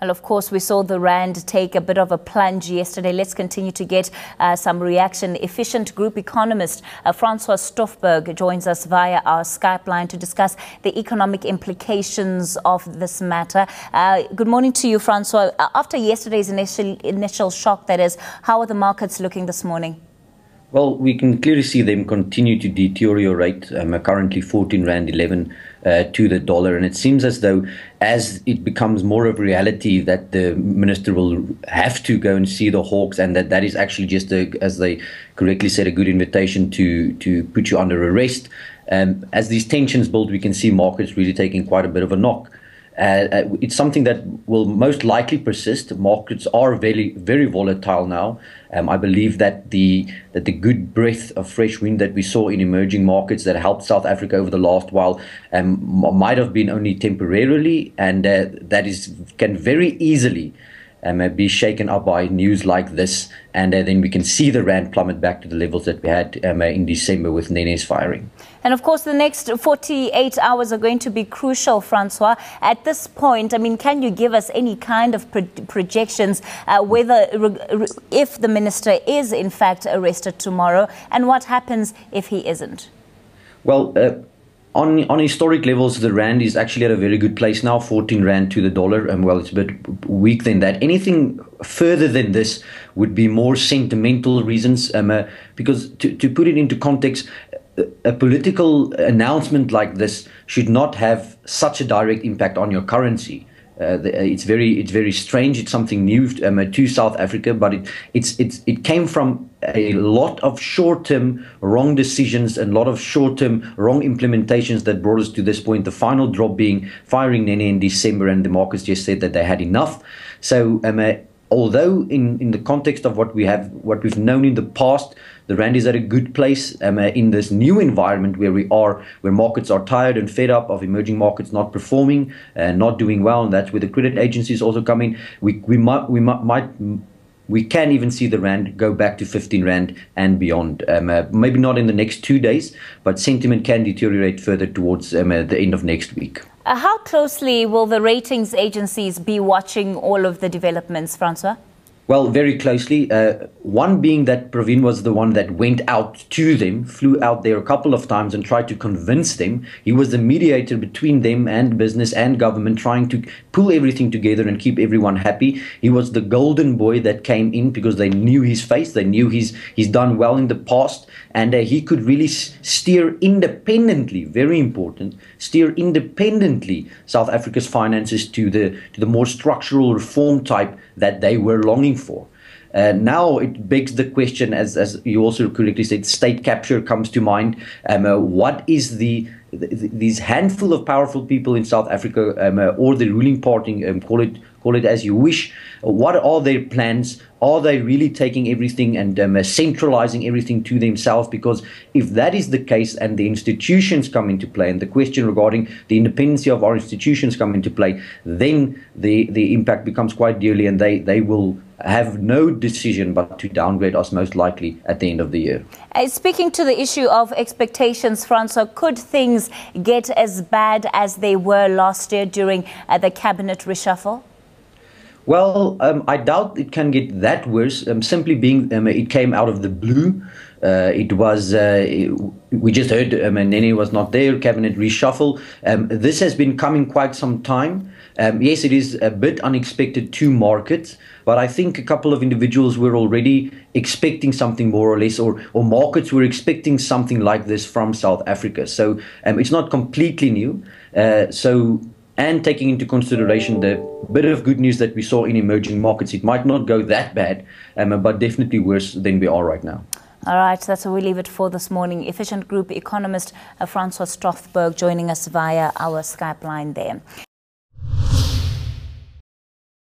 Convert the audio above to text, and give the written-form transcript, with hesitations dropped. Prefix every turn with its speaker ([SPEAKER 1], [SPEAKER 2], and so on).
[SPEAKER 1] Well, of course, we saw the rand take a bit of a plunge yesterday. Let's continue to get some reaction. Efficient Group economist Francois Stofberg joins us via our Skype line to discuss the economic implications of this matter. Good morning to you, Francois. After yesterday's initial shock, that is, how are the markets looking this morning?
[SPEAKER 2] Well, we can clearly see them continue to deteriorate. Currently 14 Rand 11 to the dollar. And it seems as though as it becomes more of a reality that the minister will have to go and see the hawks, and that is actually just, as they correctly said, a good invitation to put you under arrest. As these tensions build, we can see markets really taking quite a bit of a knock. It's something that will most likely persist. Markets are very, very volatile now. I believe that the good breath of fresh wind that we saw in emerging markets that helped South Africa over the last while might have been only temporarily, and can very easily be shaken up by news like this, and then we can see the rand plummet back to the levels that we had in December with Nene's firing.
[SPEAKER 1] And of course, the next 48 hours are going to be crucial, Francois. At this point, I mean, can you give us any kind of projections whether if the minister is in fact arrested tomorrow, and what happens if he isn't?
[SPEAKER 2] Well, on historic levels, the rand is actually at a very good place now, 14 Rand to the dollar. Well, it's a bit weak than that. Anything further than this would be more sentimental reasons, because to put it into context, a political announcement like this should not have such a direct impact on your currency. It's very strange. It's something new to South Africa, but it came from a lot of short-term wrong decisions and a lot of short-term wrong implementations that brought us to this point. The final drop being firing Nene in December, and the markets just said that they had enough. So although in the context of what we've known in the past, the rand is at a good place in this new environment where markets are tired and fed up of emerging markets not performing and not doing well, and that's where the credit agencies also come in. We can even see the rand go back to 15 Rand and beyond. Maybe not in the next 2 days, but sentiment can deteriorate further towards the end of next week.
[SPEAKER 1] How closely will the ratings agencies be watching all of the developments, Francois?
[SPEAKER 2] Well, very closely. One being that Pravin was the one that went out to them, flew out there a couple of times and tried to convince them. He was the mediator between them and business and government, trying to pull everything together and keep everyone happy. He was the golden boy that came in because they knew his face. They knew he's done well in the past, and he could really steer independently, very important, steer independently South Africa's finances to the more structural reform type that they were longing for. Now it begs the question, as you also correctly said, state capture comes to mind. What is these handful of powerful people in South Africa, or the ruling party, call it as you wish? What are their plans? Are they really taking everything and centralizing everything to themselves? Because if that is the case and the institutions come into play, and the question regarding the independency of our institutions come into play, then the impact becomes quite dearly, and they will have no decision but to downgrade us most likely at the end of the year.
[SPEAKER 1] Speaking to the issue of expectations, Francois, could things get as bad as they were last year during the cabinet reshuffle?
[SPEAKER 2] Well, I doubt it can get that worse, simply being it came out of the blue. We just heard Nene was not there, cabinet reshuffle. This has been coming quite some time. Yes, it is a bit unexpected to markets, but I think a couple of individuals were already expecting something more or less, or markets were expecting something like this from South Africa. So it's not completely new. And taking into consideration the bit of good news that we saw in emerging markets, it might not go that bad, but definitely worse than we are right now.
[SPEAKER 1] All right, that's where we leave it for this morning. Efficient Group economist Francois Stofberg joining us via our Skype line there.